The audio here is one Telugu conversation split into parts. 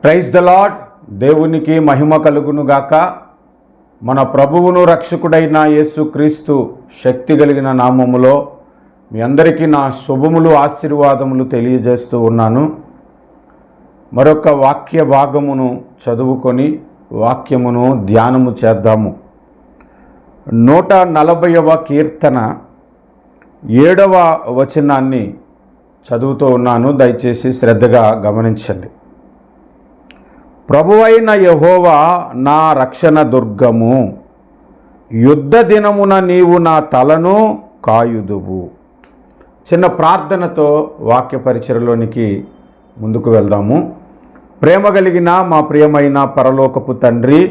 Praise the lord. దేవునికి మహిమ కలుగునుగాక. మన ప్రభువును రక్షకుడైన యేసుక్రీస్తు శక్తి కలిగిన నామములో మీ అందరికీ నా శుభములు ఆశీర్వాదములు తెలియజేస్తూ ఉన్నాను. మరొక వాక్య భాగమును చదువుకొని వాక్యమును ధ్యానము చేద్దాము. 140వ కీర్తన 7వ వచనాన్ని చదువుతూ ఉన్నాను. దయచేసి శ్రద్ధగా గమనించండి. ప్రభువైన యెహోవా నా రక్షణ దుర్గము, యుద్ధ దినమున నీవు నా తలను కాయుదువు. చిన్న ప్రార్థనతో వాక్య పరిచయలోనికి ముందుకు వెళ్దాము. ప్రేమ కలిగిన మా ప్రియమైన పరలోకపు తండ్రి,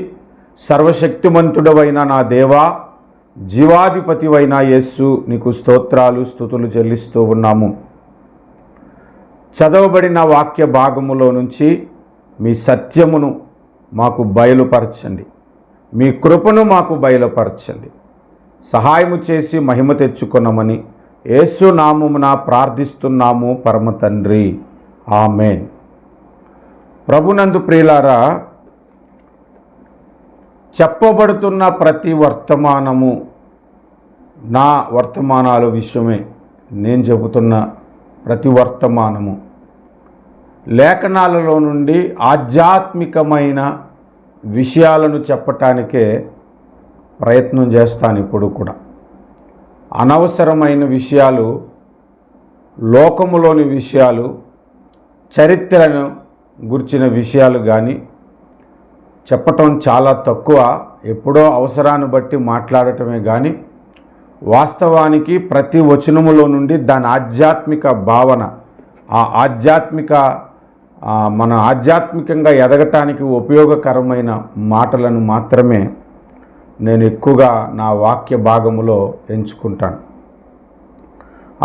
సర్వశక్తిమంతుడవైన నా దేవా, జీవాధిపతివైన యేసు, నీకు స్తోత్రాలు స్తుతులు చెల్లిస్తూ ఉన్నాము. చదవబడిన వాక్య భాగములో నుంచి మీ సత్యమును మాకు బయలుపరచండి, మీ కృపను మాకు బయలుపరచండి. సహాయము చేసి మహిమ తెచ్చుకొనమని యేసు నామమున ప్రార్థిస్తున్నాము పరమ తండ్రి, ఆమేన్. ప్రభునందు ప్రియులారా, చెప్పబడుతున్న ప్రతి వర్తమానము నా వర్తమానాల విషయమే. నేను చెబుతున్న ప్రతి వర్తమానము లేఖనాలలో నుండి ఆధ్యాత్మికమైన విషయాలను చెప్పటానికే ప్రయత్నం చేస్తాను. ఇప్పుడు కూడా అనవసరమైన విషయాలు, లోకములోని విషయాలు, చరిత్రను గురించిన విషయాలు కానీ చెప్పటం చాలా తక్కువ. ఎప్పుడో అవసరాన్ని బట్టి మాట్లాడటమే కానీ వాస్తవానికి ప్రతి వచనములో నుండి దాని ఆధ్యాత్మిక భావన, మన ఆధ్యాత్మికంగా ఎదగటానికి ఉపయోగకరమైన మాటలను మాత్రమే నేను ఎక్కువగా నా వాక్య భాగములో ఎంచుకుంటాను.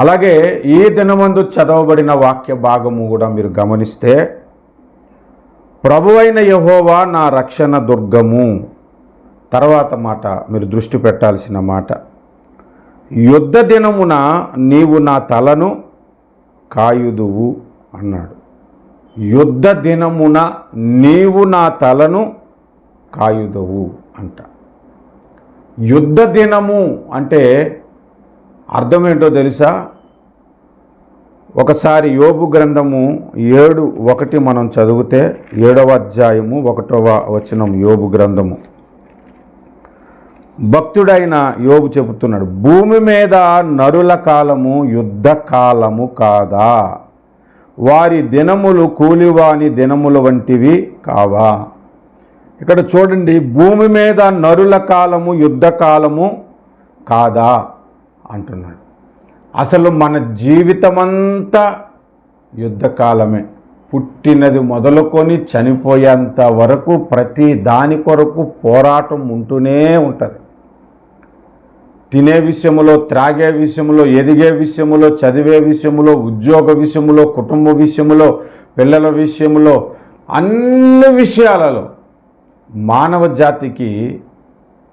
అలాగే ఈ దినమందు చదవబడిన వాక్య భాగము కూడా మీరు గమనిస్తే, ప్రభువైన యెహోవా నా రక్షణ దుర్గము, తర్వాత మాట మీరు దృష్టి పెట్టాల్సిన మాట, యుద్ధ దినమున నీవు నా తలను కాయుదువు అన్నాడు. యుద్ధ దినమున నీవు నా తలను కాయుదువు అంట. యుద్ధ దినము అంటే అర్థమేంటో తెలుసా? ఒకసారి యోబు గ్రంథము 7:1 మనం చదివితే, 7వ అధ్యాయము 1వ వచనం యోబు గ్రంథము. భక్తుడైన యోబు చెబుతున్నాడు, భూమి మీద నరుల కాలము యుద్ధ కాలము కాదా? వారి దినములు కూలివాని దినముల వంటివి కావా? ఇక్కడ చూడండి, భూమి మీద నరుల కాలము యుద్ధ కాలము కాదా అంటున్నాడు. అసలు మన జీవితమంతా యుద్ధకాలమే. పుట్టినది మొదలుకొని చనిపోయేంత వరకు ప్రతి దాని కొరకు పోరాటం ఉంటూనే ఉంటుంది. తినే విషయంలో, త్రాగే విషయంలో, ఎదిగే విషయంలో, చదివే విషయంలో, ఉద్యోగ విషయంలో, కుటుంబ విషయంలో, పిల్లల విషయంలో, అన్ని విషయాలలో మానవ జాతికి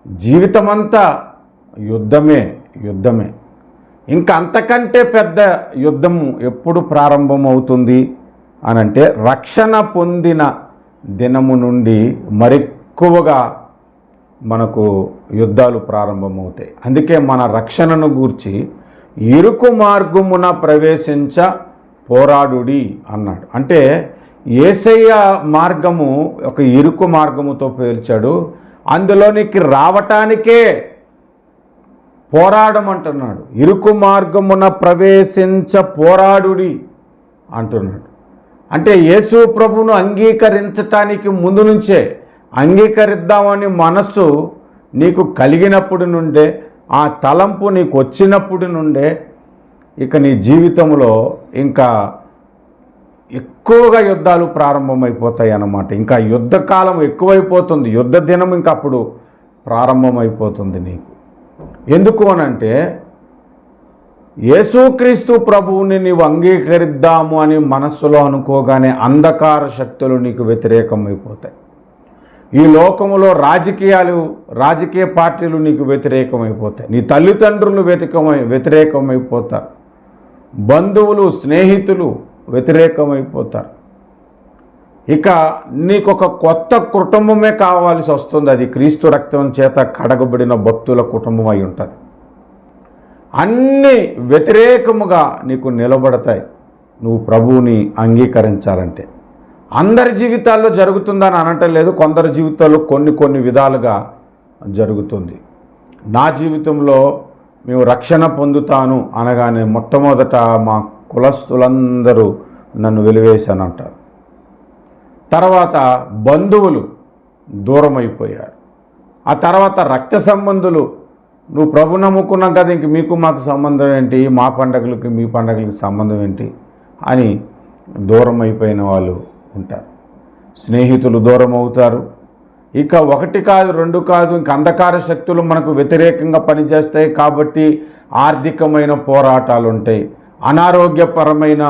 జీవితమంతా యుద్ధమే. ఇంకా అంతకంటే పెద్ద యుద్ధము ఎప్పుడు ప్రారంభమవుతుంది అనంటే, రక్షణ పొందిన దినము నుండి మరెక్కువగా మనకు యుద్ధాలు ప్రారంభమవుతాయి. అందుకే మన రక్షణను గూర్చి ఇరుకు మార్గమున ప్రవేశించ పోరాడుడి అన్నాడు. అంటే యేసయ్య మార్గము ఒక ఇరుకు మార్గముతో పేల్చాడు, అందులోనికి రావటానికే పోరాడమంటున్నాడు. ఇరుకు మార్గమున ప్రవేశించ పోరాడుడి అంటున్నాడు. అంటే యేసు ప్రభువును అంగీకరించటానికి ముందు నుంచే, అంగీకరిద్దామని మనస్సు నీకు కలిగినప్పుడు నుండే, ఆ తలంపు నీకు వచ్చినప్పుడు నుండే ఇక నీ జీవితంలో ఇంకా ఎక్కువగా యుద్ధాలు ప్రారంభమైపోతాయి అన్నమాట. ఇంకా యుద్ధకాలం ఎక్కువైపోతుంది, యుద్ధ దినం ఇంకా అప్పుడు ప్రారంభమైపోతుంది నీకు. ఎందుకు అనంటే, యేసుక్రీస్తు ప్రభువుని నీవు అంగీకరిద్దాము అని మనస్సులో అనుకోగానే అంధకార శక్తులు నీకు వ్యతిరేకమైపోతాయి. ఈ లోకములో రాజకీయ పార్టీలు నీకు వ్యతిరేకమైపోతాయి. నీ తల్లిదండ్రులు ఇక నీకొక కొత్త కుటుంబమే కావాల్సి వస్తుంది. అది క్రీస్తు రక్తం చేత కడగబడిన భక్తుల కుటుంబం అయి ఉంటుంది. అన్నీ వ్యతిరేకముగా నీకు నిలబడతాయి నువ్వు ప్రభువుని అంగీకరించాలంటే. అందరి జీవితాల్లో జరుగుతుందని అనటం లేదు, కొందరి జీవితాల్లో కొన్ని విధాలుగా జరుగుతుంది. నా జీవితంలో మేము రక్షణ పొందుతాను అనగానే మొట్టమొదట మా కులస్తులందరూ నన్ను వెలివేశానంటారు. తర్వాత బంధువులు దూరం అయిపోయారు. ఆ తర్వాత రక్త సంబంధులు, నువ్వు ప్రభు నమ్ముకున్నాం కదా, ఇంక మీకు మాకు సంబంధం ఏంటి, మా పండగలకి మీ పండగలకి సంబంధం ఏంటి అని దూరం అయిపోయిన వాళ్ళు ఉంటారు. స్నేహితులు దూరం అవుతారు. ఇక ఒకటి కాదు, రెండు కాదు, ఇంక అంధకార శక్తులు మనకు వ్యతిరేకంగా పనిచేస్తాయి కాబట్టి ఆర్థికమైన పోరాటాలు ఉంటాయి, అనారోగ్యపరమైన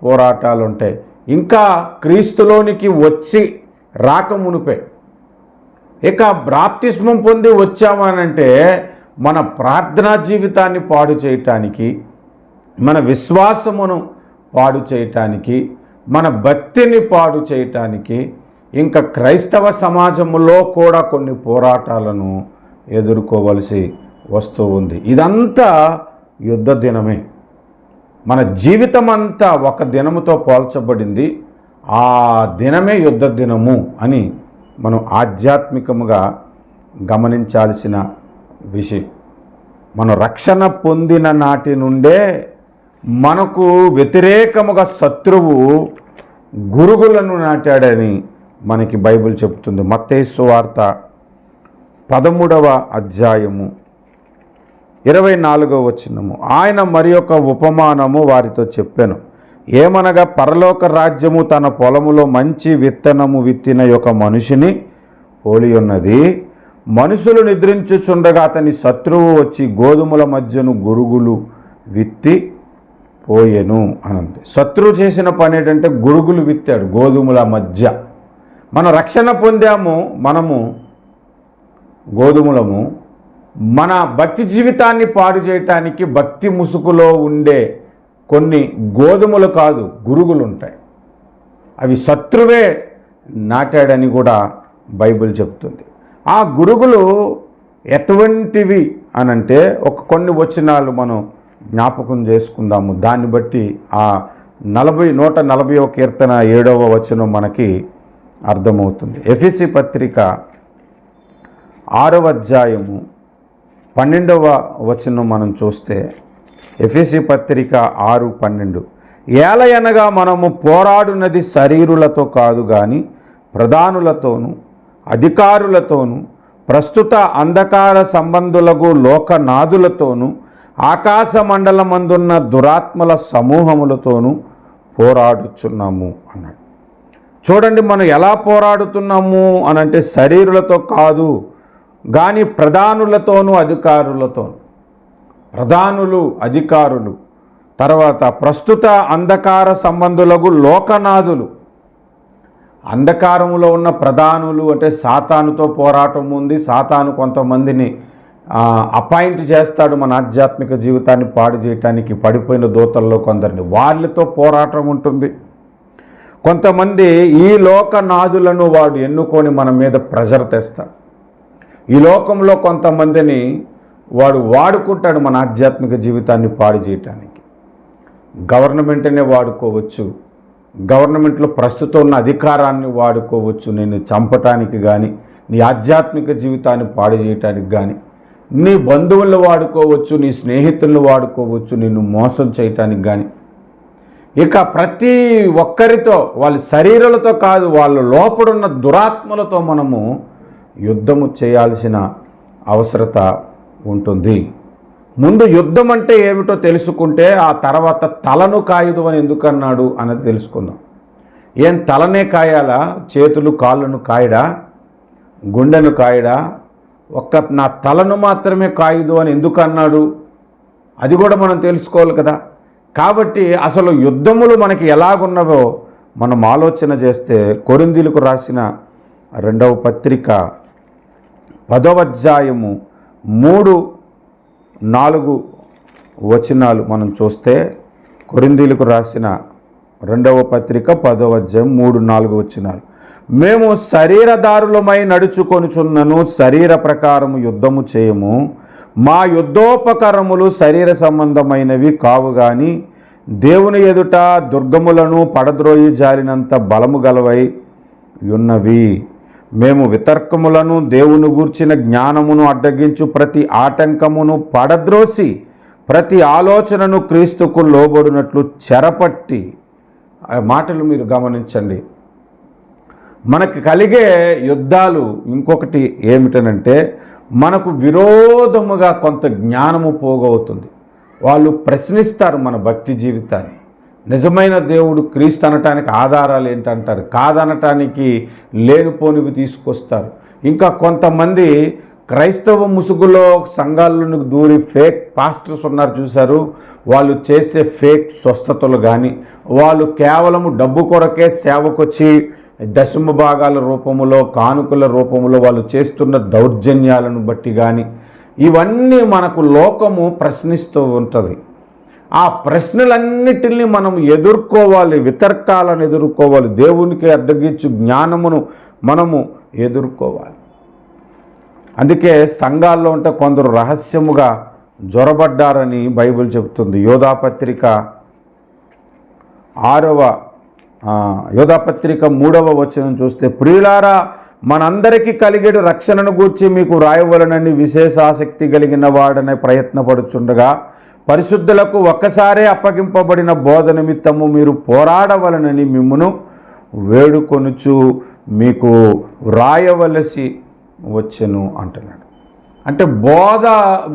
పోరాటాలు ఉంటాయి. ఇంకా క్రీస్తులోనికి వచ్చి రాకమునిపే ఇక బాప్తిస్మం పొంది వచ్చామనంటే మన ప్రార్థనా జీవితాన్ని పాడు చేయటానికి, మన విశ్వాసమును పాడు చేయటానికి, మన భక్తిని పాడు చేయటానికి, ఇంకా క్రైస్తవ సమాజంలో కూడా కొన్ని పోరాటాలను ఎదుర్కోవలసి వస్తూ ఉంది. ఇదంతా యుద్ధ దినమే. మన జీవితం అంతా ఒక దినముతో పోల్చబడింది. ఆ దినమే యుద్ధ దినము అని మనం ఆధ్యాత్మికముగా గమనించాల్సిన విషయం. మనం రక్షణ పొందిన నాటి నుండే మనకు వ్యతిరేకముగా శత్రువు గురుగులను నాటాడని మనకి బైబిల్ చెప్తుంది. మత్తయి సువార్త 13వ అధ్యాయము 24వ వచనము. ఆయన మరి ఒక ఉపమానము వారితో చెప్పెను. ఏమనగా పరలోక రాజ్యము తన పొలములో మంచి విత్తనము విత్తిన ఒక మనిషిని పోలి ఉన్నది. మనుషులు నిద్రించుచుండగా అతని శత్రువు వచ్చి గోధుమల మధ్యను గురుగులు విత్తి పోయెను అనంది. శత్రువు చేసిన పని ఏంటంటే గురుగులు విత్తాడు గోధుమల మధ్య. మనం రక్షణ పొందాము, మనము గోధుమలము. మన భక్తి జీవితాన్ని పాడు చేయటానికి భక్తి ముసుగులో ఉండే కొన్ని గోధుమలు కాదు, గురుగులు ఉంటాయి. అవి శత్రువే నాటాడని కూడా బైబిల్ చెప్తుంది. ఆ గురుగులు ఎటువంటివి అనంటే కొన్ని వచనాలు మనం జ్ఞాపకం చేసుకుందాము. దాన్ని బట్టి ఆ 140వ కీర్తన 7వ వచనం మనకి అర్థమవుతుంది. ఎఫెసీ పత్రిక 6వ అధ్యాయము 12వ వచనం మనం చూస్తే, ఎఫెసీ పత్రిక 6:12, ఏలయనగా మనము పోరాడునది శరీరులతో కాదు గాని ప్రధానులతోనూ అధికారులతోనూ ప్రస్తుత అంధకార సంబంధులకు లోకనాథులతోనూ ఆకాశ మండలమందున్న దురాత్మల సమూహములతోనూ పోరాడుచున్నాము అన్నాడు. చూడండి, మనం ఎలా పోరాడుతున్నాము అనంటే శరీరులతో కాదు కానీ ప్రధానులతోనూ అధికారులతోనూ. ప్రధానులు, అధికారులు, తర్వాత ప్రస్తుత అంధకార సంబంధులకు లోకనాథులు. అంధకారంలో ఉన్న ప్రధానులు అంటే సాతానుతో పోరాటం ఉంది. సాతాను కొంతమందిని అపాయింట్ చేస్తాడు మన ఆధ్యాత్మిక జీవితాన్ని పాడు చేయటానికి. పడిపోయిన దూతల్లో కొందరిని, వాళ్ళతో పోరాటం ఉంటుంది. కొంతమంది ఈ లోకనాథులను వాడు ఎన్నుకొని మన మీద ప్రెజర్ తెస్తాడు. ఈ లోకంలో కొంతమందిని వాడు వాడుకుంటాడు మన ఆధ్యాత్మిక జీవితాన్ని పాడు చేయటానికి. గవర్నమెంట్నే వాడుకోవచ్చు, గవర్నమెంట్లో ప్రస్తుతం ఉన్న అధికారాన్ని వాడుకోవచ్చు నిన్ను చంపటానికి కానీ, నీ ఆధ్యాత్మిక జీవితాన్ని పాడు చేయటానికి కానీ. నీ బంధువులను వాడుకోవచ్చు, నీ స్నేహితులను వాడుకోవచ్చు నిన్ను మోసం చేయటానికి కానీ. ఇక ప్రతి ఒక్కరితో, వాళ్ళ శరీరాలతో కాదు, వాళ్ళ లోపడున్న దురాత్మలతో మనము యుద్ధము చేయాల్సిన అవసరత ఉంటుంది. ముందు యుద్ధం అంటే ఏమిటో తెలుసుకుంటే ఆ తర్వాత తలను కాయదు అని ఎందుకన్నాడు అన్నది తెలుసుకుందాం. ఏం తలనే కాయాలా? చేతులు కాళ్ళను కాయడా? గుండెను కాయడా? నా తలను మాత్రమే కాయదు అని ఎందుకు అన్నాడు? అది కూడా మనం తెలుసుకోవాలి కదా. కాబట్టి అసలు యుద్ధములు మనకి ఎలాగున్నవో మనం ఆలోచన చేస్తే, కొరింథీయులకు రాసిన 2వ పత్రిక 10వ అధ్యాయము 3-4 వచనాలు మనం చూస్తే, కొరింథీయులకు రాసిన రెండవ పత్రిక 10వ అధ్యాయం 3-4 వచనాలు. మేము శరీరదారులమై నడుచుకొనుచున్నను, శరీర ప్రకారము యుద్ధము చేయము. మా యుద్ధోపకరములు శరీర సంబంధమైనవి కావు గాని దేవుని ఎదుట దుర్గములను పడద్రోయి జాలినంత బలము గలవై ఉన్నవి. మేము వితర్కములను, దేవుని గూర్చిన జ్ఞానమును అడ్డగించు ప్రతి ఆటంకమును పడద్రోసి ప్రతి ఆలోచనను క్రీస్తుకు లోబడినట్లు చెరపట్టి. ఆ మాటలు మీరు గమనించండి. మనకు కలిగే యుద్ధాలు ఇంకొకటి ఏమిటనంటే, మనకు విరోధముగా కొంత జ్ఞానము పోగవుతుంది. వాళ్ళు ప్రశ్నిస్తారు మన భక్తి జీవితాన్ని. నిజమైన దేవుడు క్రీస్తు అనటానికి ఆధారాలు ఏంటంటారు, కాదనటానికి లేనిపోనివి తీసుకొస్తారు. ఇంకా కొంతమంది క్రైస్తవ ముసుగులో సంఘాలను దూరి ఫేక్ పాస్టర్స్ ఉన్నారు చూశారు. వాళ్ళు చేసే ఫేక్ స్వస్థతలు కానీ, వాళ్ళు కేవలము డబ్బు కొరకే సేవకొచ్చి దశమ భాగాల రూపములో, కానుకల రూపంలో వాళ్ళు చేస్తున్న దౌర్జన్యాలను బట్టి కానీ, ఇవన్నీ మనకు లోకము ప్రశ్నిస్తూ ఉంటుంది. ఆ ప్రశ్నలన్నిటిని మనం ఎదుర్కోవాలి, వితర్కాలను ఎదుర్కోవాలి, దేవునికి అడ్డగించు జ్ఞానమును మనము ఎదుర్కోవాలి. అందుకే సంఘాల్లో ఉంటే కొందరు రహస్యముగా జొరబడ్డారని బైబిల్ చెబుతుంది. యోధాపత్రిక 3వ వచనం చూస్తే, ప్రియులారా, మనందరికీ కలిగేడు రక్షణను గూర్చి మీకు రాయవలనని విశేష ఆసక్తి కలిగిన వాడనే ప్రయత్నపడుచుండగా పరిశుద్ధులకు ఒక్కసారే అప్పగింపబడిన బోధ నిమిత్తము మీరు పోరాడవలనని మిమ్మును వేడుకొనుచు మీకు వ్రాయవలసి వచ్చెను అంటున్నాడు. అంటే బోధ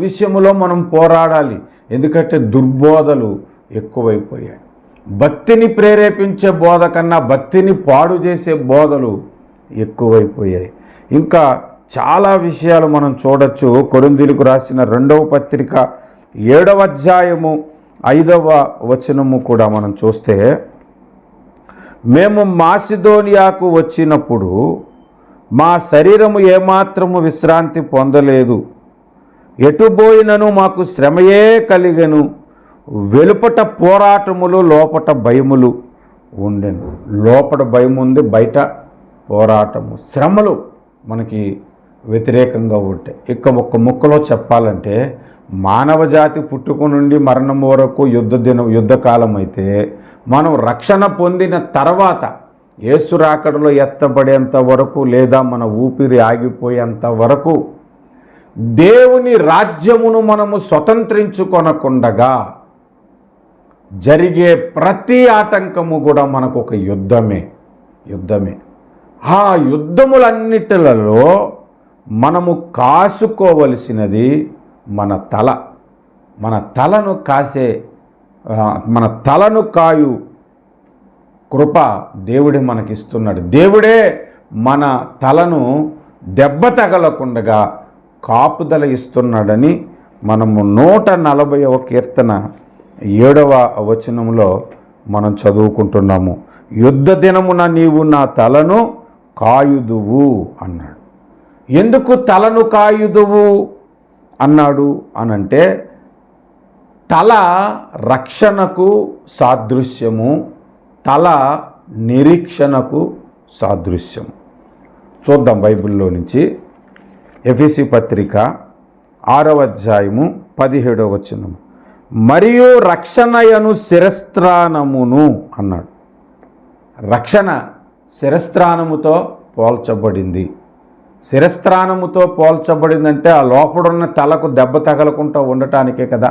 విషయంలో మనం పోరాడాలి. ఎందుకంటే దుర్బోధలు ఎక్కువైపోయాయి. భక్తిని ప్రేరేపించే బోధ కన్నా భక్తిని పాడు చేసే బోధలు ఎక్కువైపోయాయి. ఇంకా చాలా విషయాలు మనం చూడొచ్చు. కొరింథీయులకు రాసిన 2వ పత్రిక 7వ అధ్యాయము 5వ వచనము కూడా మనం చూస్తే, మేము మాసిదోనియాకు వచ్చినప్పుడు మా శరీరము ఏమాత్రము విశ్రాంతి పొందలేదు. ఎటుబోయినను మాకు శ్రమయే కలిగెను. వెలుపట పోరాటములు, లోపట భయములు ఉండెను. లోపట భయం ఉంది, బయట పోరాటము, శ్రమలు మనకి వ్యతిరేకంగా ఉంటాయి. ఇక ఒక్క ముక్కలో చెప్పాలంటే, మానవ జాతి పుట్టుక నుండి మరణం వరకు యుద్ధకాలం అయితే, మనం రక్షణ పొందిన తర్వాత యేసు రాకడలో ఎత్తబడేంత వరకు, లేదా మన ఊపిరి ఆగిపోయేంత వరకు దేవుని రాజ్యమును మనము స్వతంత్రించుకొనకుండగా జరిగే ప్రతి ఆటంకము కూడా మనకు ఒక యుద్ధమే. ఆ యుద్ధములన్నిటిలలో మనము కాసుకోవలసినది మన తల. మన తలను కాయు కృప దేవుడే మనకిస్తున్నాడు. దేవుడే మన తలను దెబ్బ తగలకుండగా కాపుదల ఇస్తున్నాడని మనము 140వ కీర్తన 7వ వచనంలో మనం చదువుకుంటున్నాము. యుద్ధ దినమున నీవు నా తలను కాయుదువు అన్నాడు. ఎందుకు తలను కాయుదువు అన్నాడు అనంటే, తల రక్షణకు సాదృశ్యము, తల నిరీక్షణకు సాదృశ్యం. చూద్దాం బైబిల్లో నుంచి. ఎఫెసీ పత్రిక 6వ అధ్యాయము 17వ వచనం, మరియు రక్షణయను శిరస్త్రాణమును అన్నాడు. రక్షణ శిరస్త్రాణముతో పోల్చబడింది. శిరస్త్రాణముతో పోల్చబడిందంటే ఆ లోపడున్న తలకు దెబ్బ తగలకుండా ఉండటానికే కదా.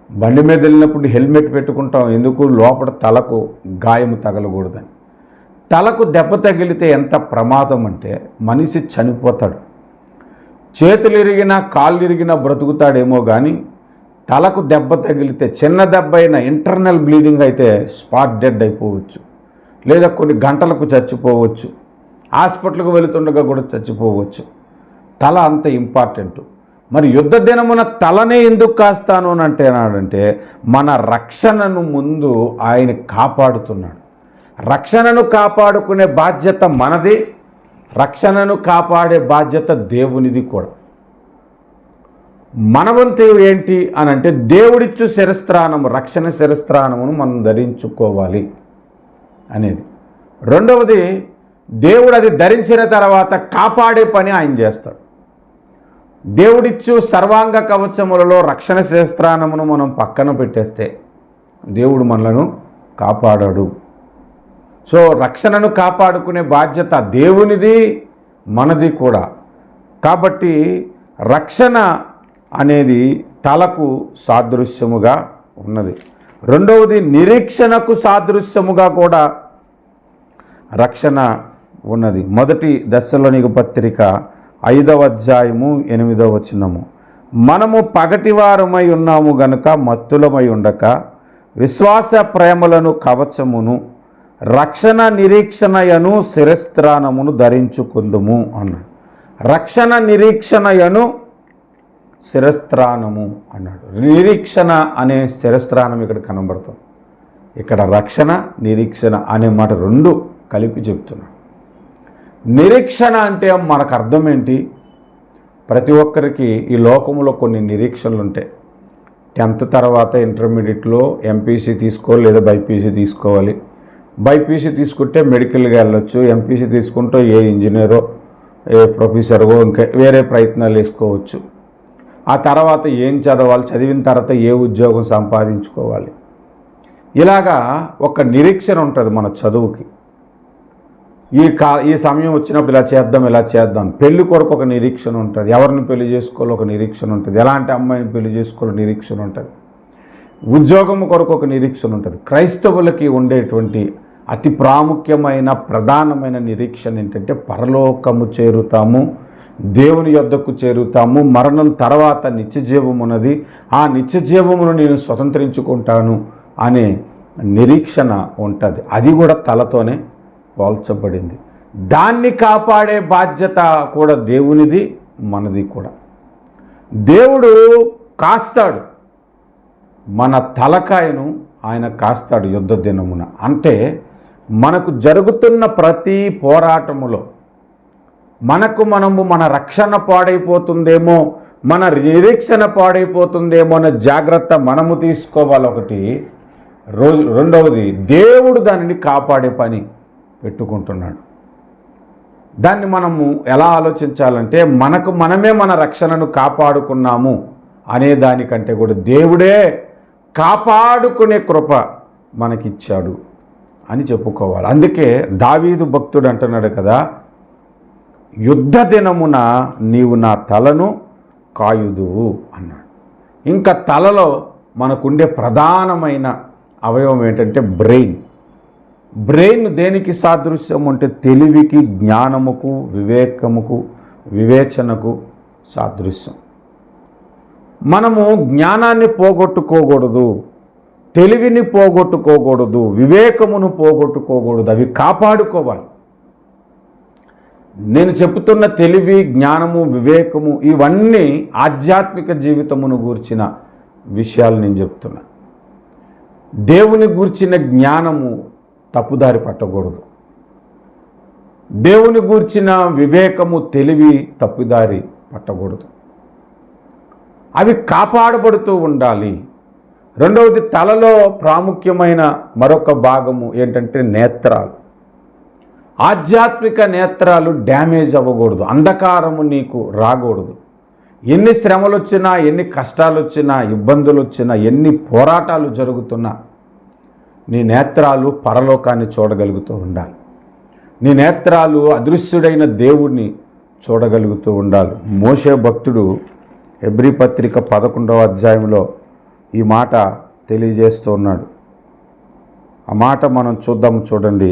బండి మీద వెళ్ళినప్పుడు హెల్మెట్ పెట్టుకుంటాం, ఎందుకు? లోపల తలకు గాయము తగలకూడదని. తలకు దెబ్బ తగిలితే ఎంత ప్రమాదం అంటే మనిషి చనిపోతాడు. చేతులు ఇరిగినా కాళ్ళు ఇరిగినా బ్రతుకుతాడేమో కానీ, తలకు దెబ్బ తగిలితే, చిన్న దెబ్బ అయినా ఇంటర్నల్ బ్లీడింగ్ అయితే స్పాట్ డెడ్ అయిపోవచ్చు, లేదా కొన్ని గంటలకు చచ్చిపోవచ్చు, హాస్పిటల్కి వెళుతుండగా కూడా చచ్చిపోవచ్చు. తల అంత ఇంపార్టెంట్. మరి యుద్ధ దినమున తలనే ఎందుకు కాస్తాను అని అంటేనాడంటే, మన రక్షణను ముందు ఆయన కాపాడుతున్నాడు. రక్షణను కాపాడుకునే బాధ్యత మనది, రక్షణను కాపాడే బాధ్యత దేవునిది కూడా. మన వంతు ఏంటి అని అంటే, దేవుడిచ్చు శిరస్త్రాణము, రక్షణ శిరస్త్రాణమును మనం ధరించుకోవాలి. అనేది. రెండవది, దేవుడు అది ధరించిన తర్వాత కాపాడే పని ఆయన చేస్తాడు. దేవుడిచ్చు సర్వాంగ కవచములలో రక్షణ శాస్త్రానమును మనం పక్కన పెట్టేస్తే దేవుడు మనలను కాపాడాడు. సో రక్షణను కాపాడుకునే బాధ్యత దేవునిది, మనది కూడా. కాబట్టి రక్షణ అనేది తలకు సాదృశ్యముగా ఉన్నది. రెండవది, నిరీక్షణకు సాదృశ్యముగా కూడా రక్షణ ఉన్నది. మొదటి దశలోనిక పత్రిక 5వ అధ్యాయము 8వ వచనము, మనము పగటివారమై ఉన్నాము గనుక మత్తులమై ఉండక విశ్వాస ప్రేమలను కవచమును రక్షణ నిరీక్షణయను శిరస్త్రాణమును ధరించుకుందుము అన్నాడు. రక్షణ నిరీక్షణయను శిరస్త్రాణము అన్నాడు. నిరీక్షణ అనే శిరస్త్రాణం ఇక్కడ కనబడుతుంది. ఇక్కడ రక్షణ నిరీక్షణ అనే మాట రెండు కలిపి చెప్తున్నాడు. నిరీక్షణ అంటే మనకు అర్థం ఏంటి? ప్రతి ఒక్కరికి ఈ లోకంలో కొన్ని నిరీక్షణలు ఉంటాయి. 10th తర్వాత ఇంటర్మీడియట్లో ఎంపీసీ తీసుకోవాలి లేదా బైపీసీ తీసుకోవాలి. బైపీసీ తీసుకుంటే మెడికల్గా వెళ్ళొచ్చు. ఎంపీసీ తీసుకుంటే ఏ ఇంజనీరో ఏ ప్రొఫెసర్గో ఇంకా వేరే ప్రయత్నాలు వేసుకోవచ్చు. ఆ తర్వాత ఏం చదవాలి, చదివిన తర్వాత ఏ ఉద్యోగం సంపాదించుకోవాలి, ఇలాగా ఒక నిరీక్షణ ఉంటుంది మన చదువుకి. ఈ సమయం వచ్చినప్పుడు ఇలా చేద్దాం. పెళ్లి కొరకు ఒక నిరీక్షణ ఉంటుంది. ఎవరిని పెళ్లి చేసుకోవాలో ఒక నిరీక్షణ ఉంటుంది. ఎలాంటి అమ్మాయిని పెళ్లి చేసుకోవాలో నిరీక్షణ ఉంటుంది. ఉద్యోగం కొరకు ఒక నిరీక్షణ ఉంటుంది. క్రైస్తవులకి ఉండేటువంటి అతి ప్రాముఖ్యమైన ప్రధానమైన నిరీక్షణ ఏంటంటే పరలోకము చేరుతాము, దేవుని యొద్దకు చేరుతాము, మరణం తర్వాత నిత్యజీవం ఉన్నది, ఆ నిత్యజీవమును నేను స్వతంత్రించుకుంటాను అనే నిరీక్షణ ఉంటుంది. అది కూడా తలతోనే పోల్చబడింది. దాన్ని కాపాడే బాధ్యత కూడా దేవునిది, మనది కూడా. దేవుడు కాస్తాడు, మన తలకాయను ఆయన కాస్తాడు యుద్ధ దినమున. అంటే మనకు జరుగుతున్న ప్రతి పోరాటములో మన రక్షణ పాడైపోతుందేమో, మన నిరీక్షణ పాడైపోతుందేమో అనే జాగ్రత్త మనము తీసుకోవాలి ఒకటి. రెండవది, దేవుడు దానిని కాపాడే పని పెట్టుకుంటున్నాడు. దాన్ని మనము ఎలా ఆలోచించాలంటే మనమే మన రక్షణను కాపాడుకున్నాము అనే దానికంటే కూడా దేవుడే కాపాడుకునే కృప మనకిచ్చాడు అని చెప్పుకోవాలి. అందుకే దావీదు భక్తుడు అంటున్నాడు కదా, యుద్ధ దినమున నీవు నా తలను కాయుదువు అన్నాడు. ఇంకా తలలో మనకుండే ప్రధానమైన అవయవం ఏంటంటే బ్రెయిన్ దేనికి సాదృశ్యం అంటే తెలివికి, జ్ఞానముకు, వివేకముకు, వివేచనకు సాదృశ్యం. మనము జ్ఞానాన్ని పోగొట్టుకోకూడదు, తెలివిని పోగొట్టుకోకూడదు, వివేకమును పోగొట్టుకోకూడదు, అవి కాపాడుకోవాలి. నేను చెబుతున్న తెలివి, జ్ఞానము, వివేకము ఇవన్నీ ఆధ్యాత్మిక జీవితమును గూర్చిన విషయాలు నేను చెప్తున్నా. దేవుని గూర్చిన జ్ఞానము తప్పుదారి పట్టకూడదు. దేవుని గూర్చిన వివేకము, తెలివి తప్పుదారి పట్టకూడదు. అవి కాపాడబడుతూ ఉండాలి. రెండవది, తలలో ప్రాముఖ్యమైన మరొక భాగము ఏంటంటే నేత్రాలు. ఆధ్యాత్మిక నేత్రాలు డ్యామేజ్ అవ్వకూడదు, అంధకారము నీకు రాకూడదు. ఎన్ని శ్రమలు వచ్చినా, ఎన్ని కష్టాలు వచ్చినా, ఇబ్బందులు వచ్చినా, ఎన్ని పోరాటాలు జరుగుతున్నా నీ నేత్రాలు పరలోకాన్ని చూడగలుగుతూ ఉండాలి. నీ నేత్రాలు అదృశ్యుడైన దేవుడిని చూడగలుగుతూ ఉండాలి. మోషే భక్తుడు హెబ్రీ పత్రిక 11వ అధ్యాయంలో ఈ మాట తెలియజేస్తూ ఉన్నాడు. ఆ మాట మనం చూద్దాం. చూడండి,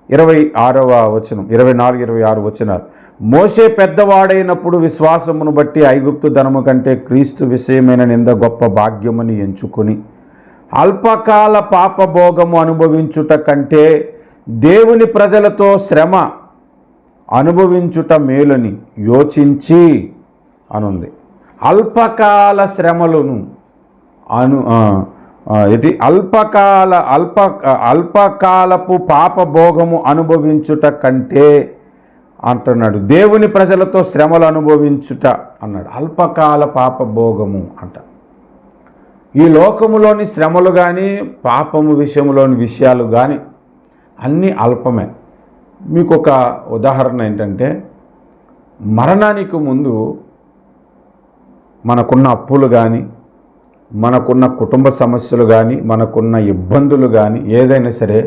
26వ వచనం, 24, 26 వచనాలు. మోషే పెద్దవాడైనప్పుడు విశ్వాసమును బట్టి ఐగుప్తు ధనము కంటే క్రీస్తు విషయమైన నింద గొప్ప భాగ్యమని ఎంచుకొని అల్పకాల పాపభోగము అనుభవించుట కంటే దేవుని ప్రజలతో శ్రమ అనుభవించుట మేలని యోచించి అనుంది. అల్పకాల శ్రమలను అల్పకాలపు పాపభోగము అనుభవించుట కంటే అంటున్నాడు. దేవుని ప్రజలతో శ్రమలు అనుభవించుట అన్నాడు. అల్పకాల పాపభోగము అంట. ఈ లోకములోని శ్రమలు కానీ, పాపము విషయంలోని విషయాలు కానీ అన్నీ అల్పమే. మీకు ఒక ఉదాహరణ ఏంటంటే, మరణానికి ముందు మనకున్న అప్పులు కానీ, మనకున్న కుటుంబ సమస్యలు కానీ, మనకున్న ఇబ్బందులు కానీ ఏదైనా సరే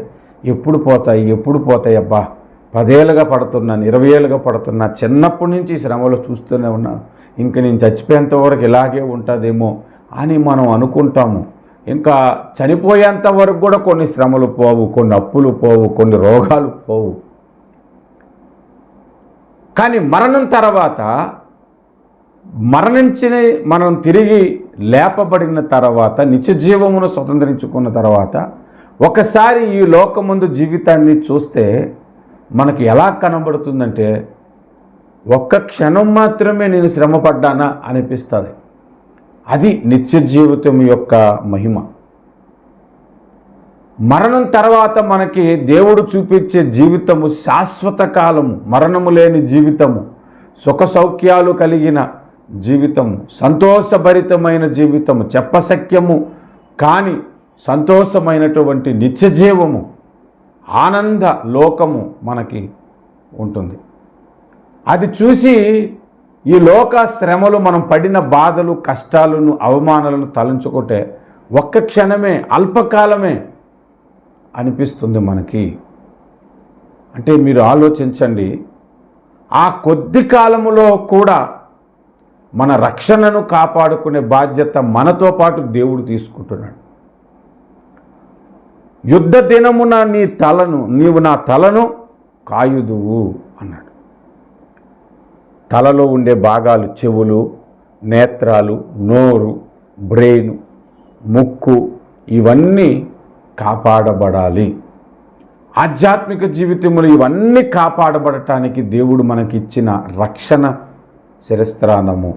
ఎప్పుడు పోతాయి అబ్బా, 10 ఏళ్ళుగా పడుతున్నాను, 20 ఏళ్ళుగా పడుతున్నా, చిన్నప్పటి నుంచి శ్రమలు చూస్తూనే ఉన్నాను, ఇంక నేను చచ్చిపోయేంత వరకు ఇలాగే ఉంటుందేమో అని మనం అనుకుంటాము. ఇంకా చనిపోయేంత వరకు కూడా కొన్ని శ్రమలు పోవు, కొన్ని అప్పులు పోవు, కొన్ని రోగాలు పోవు. కానీ మరణం తర్వాత, మరణించి మనం తిరిగి లేపబడిన తర్వాత, నిత్య జీవమును స్వతంత్రించుకున్న తర్వాత ఒకసారి ఈ లోకమందు జీవితాన్ని చూస్తే మనకి ఎలా కనబడుతుందంటే, ఒక్క క్షణం మాత్రమే నేను శ్రమపడ్డానా అనిపిస్తుంది. అది నిత్య జీవితం యొక్క మహిమ. మరణం తర్వాత మనకి దేవుడు చూపించే జీవితము శాశ్వత కాలము, మరణము లేని జీవితము, సుఖ సౌఖ్యాలు కలిగిన జీవితము, సంతోషభరితమైన జీవితము, చెప్పశక్యము కాని సంతోషమైనటువంటి నిత్య జీవము, ఆనంద లోకము మనకి ఉంటుంది. అది చూసి ఈ లోక శ్రమలు, మనం పడిన బాధలు, కష్టాలను, అవమానాలను తలంచుకుంటే ఒక్క క్షణమే, అల్పకాలమే అనిపిస్తుంది మనకి. అంటే మీరు ఆలోచించండి, ఆ కొద్ది కాలములో కూడా మన రక్షణను కాపాడుకునే బాధ్యత మనతో పాటు దేవుడు తీసుకుంటున్నాడు. యుద్ధ దినమున నీవు నా తలను కాయుదువు అన్నాడు. తలలో ఉండే భాగాలు చెవులు, నేత్రాలు, నోరు, బ్రెయిన్, ముక్కు, ఇవన్నీ కాపాడబడాలి. ఆధ్యాత్మిక జీవితంలో ఇవన్నీ కాపాడబడటానికి దేవుడు మనకిచ్చిన రక్షణ శిరస్త్రాణము,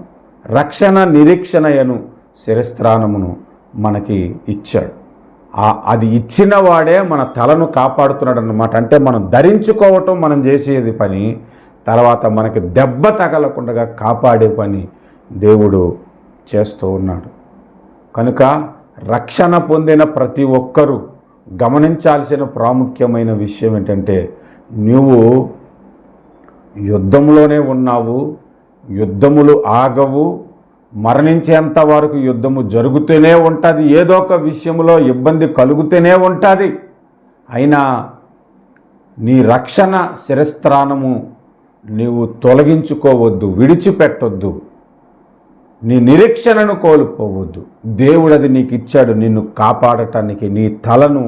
రక్షణ నిరీక్షణయను శిరస్త్రాణమును మనకి ఇచ్చాడు. అది ఇచ్చిన వాడే మన తలను కాపాడుతున్నాడు అన్నమాట. అంటే మనం ధరించుకోవటం మనం చేసేది పని, తర్వాత మనకి దెబ్బ తగలకుండా కాపాడే పని దేవుడు చేస్తూ ఉన్నాడు. కనుక రక్షణ పొందిన ప్రతి ఒక్కరూ గమనించాల్సిన ప్రాముఖ్యమైన విషయం ఏంటంటే, నువ్వు యుద్ధంలోనే ఉన్నావు, యుద్ధములు ఆగవు, మరణించేంత వరకు యుద్ధము జరుగుతూనే ఉంటుంది, ఏదో ఒక విషయంలో ఇబ్బంది కలుగుతూనే ఉంటుంది. అయినా నీ రక్షణ శిరస్త్రాణము నీవు తొలగించుకోవద్దు, విడిచిపెట్టొద్దు, నీ నిరీక్షణను కోల్పోవద్దు. దేవుడు అది నీకు ఇచ్చాడు, నిన్ను కాపాడటానికి, నీ తలను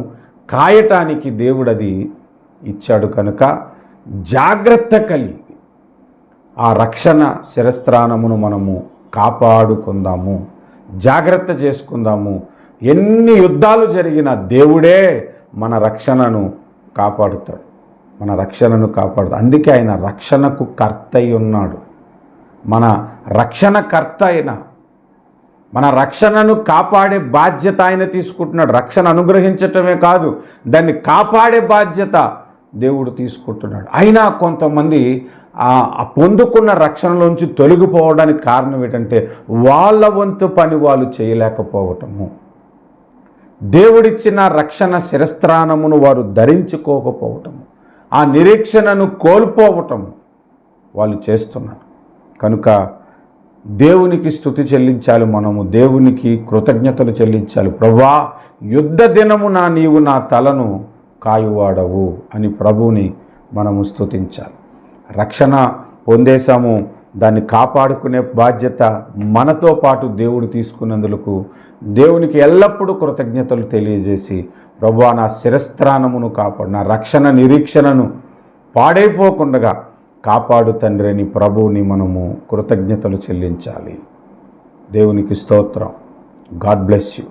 కాయటానికి దేవుడు అది ఇచ్చాడు. కనుక జాగ్రత్త కలిగి ఆ రక్షణ శిరస్త్రాణమును మనము కాపాడుకుందాము, జాగ్రత్త చేసుకుందాము. ఎన్ని యుద్ధాలు జరిగినా దేవుడే మన రక్షణను కాపాడుతాడు, మన రక్షణను కాపాడుతాడు. అందుకే ఆయన రక్షణకు కర్త అయి ఉన్నాడు. మన రక్షణకర్త అయిన, మన రక్షణను కాపాడే బాధ్యత ఆయన తీసుకుంటున్నాడు. రక్షణ అనుగ్రహించటమే కాదు, దాన్ని కాపాడే బాధ్యత దేవుడు తీసుకుంటున్నాడు. అయినా కొంతమంది ఆ పొందుకున్న రక్షణలోంచి తొలగిపోవడానికి కారణం ఏంటంటే, వాళ్ళ వంతు పని వాళ్ళు చేయలేకపోవటము, దేవుడిచ్చిన రక్షణ శిరస్త్రాణమును వారు ధరించుకోకపోవటము, ఆ నిరీక్షణను కోల్పోవటము వాళ్ళు చేస్తున్నారు. కనుక దేవునికి స్తుతి చెల్లించాలి, మనము దేవునికి కృతజ్ఞతలు చెల్లించాలి. ప్రభువా, యుద్ధ దినమున నీవు నా తలను కాయువాడవు అని ప్రభువుని మనము స్తుతించాలి. రక్షణ పొందేశాము, దాన్ని కాపాడుకునే బాధ్యత మనతో పాటు దేవుడు తీసుకున్నందుకు దేవునికి ఎల్లప్పుడూ కృతజ్ఞతలు తెలియజేసి, ప్రభువా నా శిరస్త్రాణమును కాపాడు, నా రక్షణ నిరీక్షణను పాడైపోకుండా కాపాడు తండ్రి అని ప్రభువుని మనము కృతజ్ఞతలు చెల్లించాలి. దేవునికి స్తోత్రం. God bless you.